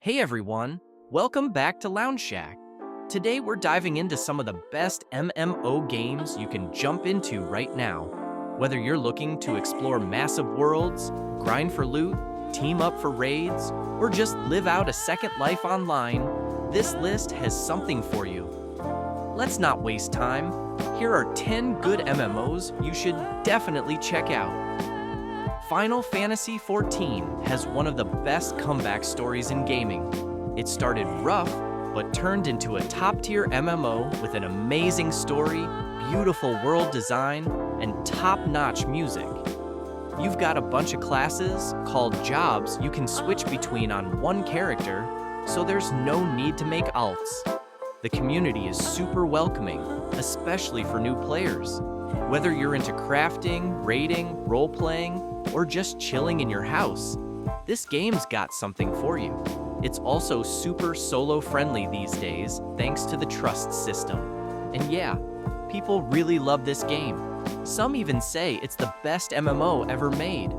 Hey everyone, welcome back to LoungeShack. Today we're diving into some of the best MMO games you can jump into right now. Whether you're looking to explore massive worlds, grind for loot, team up for raids, or just live out a second life online, this list has something for you. Let's not waste time. Here are 10 good MMOs you should definitely check out. Final Fantasy XIV has one of the best comeback stories in gaming. It started rough, but turned into a top-tier MMO with an amazing story, beautiful world design, and top-notch music. You've got a bunch of classes called jobs you can switch between on one character, so there's no need to make alts. The community is super welcoming, especially for new players. Whether you're into crafting, raiding, role-playing, or just chilling in your house, this game's got something for you. It's also super solo-friendly these days, thanks to the trust system. And yeah, people really love this game. Some even say it's the best MMO ever made.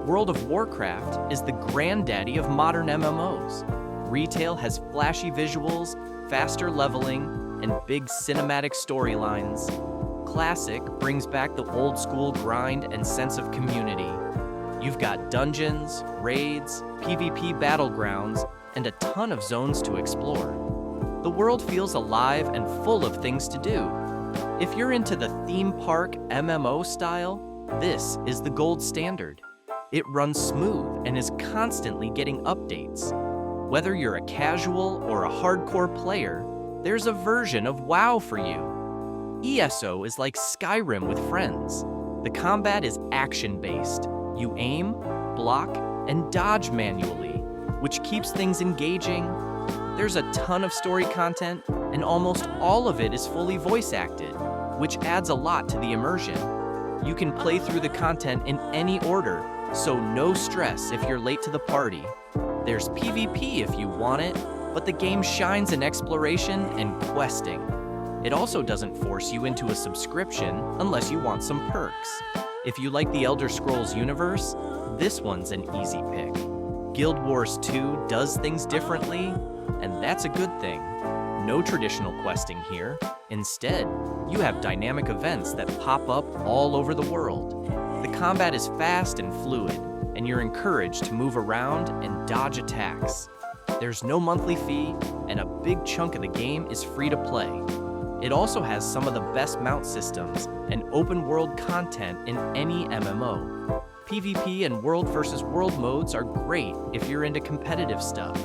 World of Warcraft is the granddaddy of modern MMOs. Retail has flashy visuals, faster leveling, and big cinematic storylines. Classic brings back the old-school grind and sense of community. You've got dungeons, raids, PvP battlegrounds, and a ton of zones to explore. The world feels alive and full of things to do. If you're into the theme park MMO style, this is the gold standard. It runs smooth and is constantly getting updates. Whether you're a casual or a hardcore player, there's a version of WoW for you. ESO is like Skyrim with friends. The combat is action-based. You aim, block, and dodge manually, which keeps things engaging. There's a ton of story content, and almost all of it is fully voice-acted, which adds a lot to the immersion. You can play through the content in any order, so no stress if you're late to the party. There's PvP if you want it, but the game shines in exploration and questing. It also doesn't force you into a subscription unless you want some perks. If you like the Elder Scrolls universe, this one's an easy pick. Guild Wars 2 does things differently, and that's a good thing. No traditional questing here. Instead, you have dynamic events that pop up all over the world. The combat is fast and fluid, and you're encouraged to move around and dodge attacks. There's no monthly fee, and a big chunk of the game is free to play. It also has some of the best mount systems and open-world content in any MMO. PvP and world versus world modes are great if you're into competitive stuff.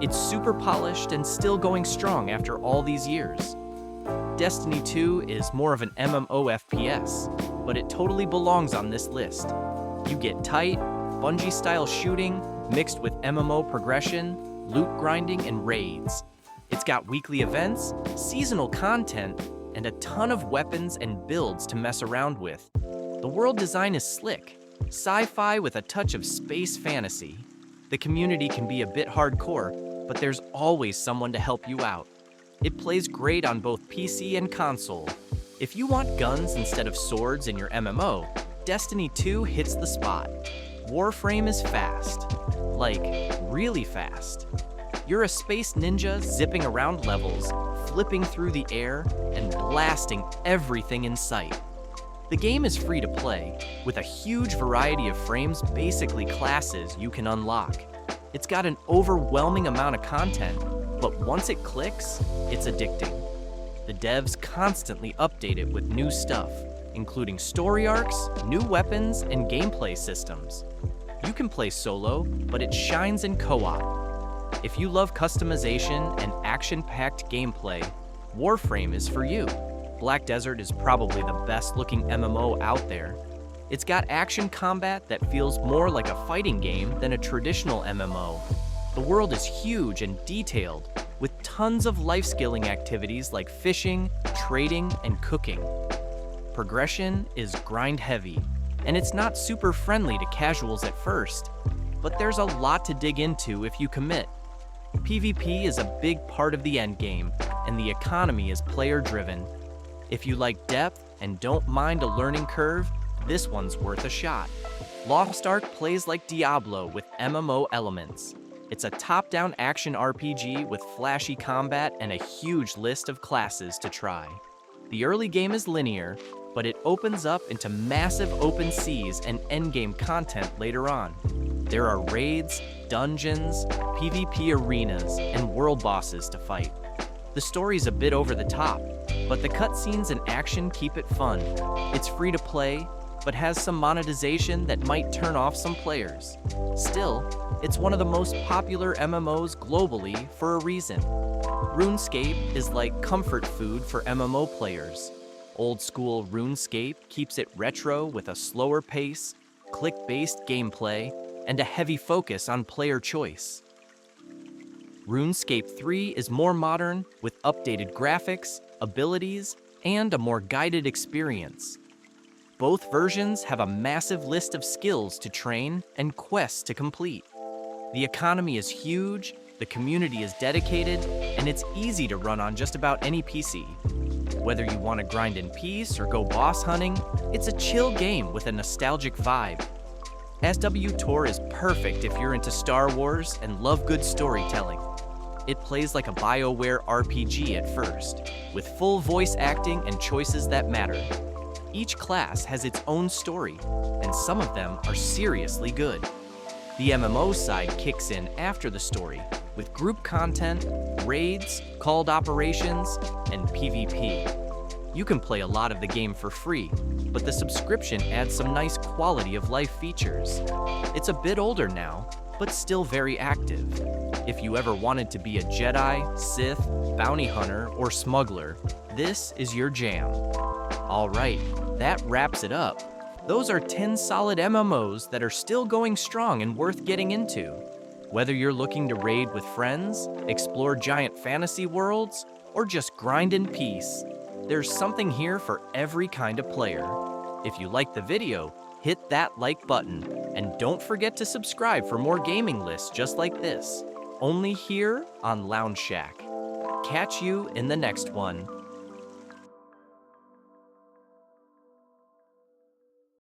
It's super polished and still going strong after all these years. Destiny 2 is more of an MMO FPS, but it totally belongs on this list. You get tight, Bungie-style shooting mixed with MMO progression, loot grinding, and raids. It's got weekly events, seasonal content, and a ton of weapons and builds to mess around with. The world design is slick, sci-fi with a touch of space fantasy. The community can be a bit hardcore, but there's always someone to help you out. It plays great on both PC and console. If you want guns instead of swords in your MMO, Destiny 2 hits the spot. Warframe is fast. Like, really fast. You're a space ninja zipping around levels, flipping through the air, and blasting everything in sight. The game is free to play, with a huge variety of frames, basically classes you can unlock. It's got an overwhelming amount of content, but once it clicks, it's addicting. The devs constantly update it with new stuff, including story arcs, new weapons, and gameplay systems. You can play solo, but it shines in co-op. If you love customization and action-packed gameplay, Warframe is for you. Black Desert is probably the best-looking MMO out there. It's got action combat that feels more like a fighting game than a traditional MMO. The world is huge and detailed, with tons of life-skilling activities like fishing, trading, and cooking. Progression is grind-heavy, and it's not super friendly to casuals at first, but there's a lot to dig into if you commit. PvP is a big part of the endgame, and the economy is player-driven. If you like depth and don't mind a learning curve, this one's worth a shot. Lost Ark plays like Diablo with MMO elements. It's a top-down action RPG with flashy combat and a huge list of classes to try. The early game is linear, but it opens up into massive open seas and endgame content later on. There are raids, dungeons, PvP arenas, and world bosses to fight. The story's a bit over the top, but the cutscenes and action keep it fun. It's free to play, but has some monetization that might turn off some players. Still, it's one of the most popular MMOs globally for a reason. RuneScape is like comfort food for MMO players. Old-school RuneScape keeps it retro with a slower pace, click-based gameplay, and a heavy focus on player choice. RuneScape 3 is more modern with updated graphics, abilities, and a more guided experience. Both versions have a massive list of skills to train and quests to complete. The economy is huge, the community is dedicated, and it's easy to run on just about any PC. Whether you want to grind in peace or go boss hunting, it's a chill game with a nostalgic vibe. SWTOR is perfect if you're into Star Wars and love good storytelling. It plays like a BioWare RPG at first, with full voice acting and choices that matter. Each class has its own story, and some of them are seriously good. The MMO side kicks in after the story, with group content, raids, called operations, and PvP. You can play a lot of the game for free, but the subscription adds some nice quality of life features. It's a bit older now, but still very active. If you ever wanted to be a Jedi, Sith, bounty hunter, or smuggler, this is your jam. All right, that wraps it up. Those are 10 solid MMOs that are still going strong and worth getting into. Whether you're looking to raid with friends, explore giant fantasy worlds, or just grind in peace, there's something here for every kind of player. If you liked the video, hit that like button, and don't forget to subscribe for more gaming lists just like this, only here on LoungeShack. Catch you in the next one.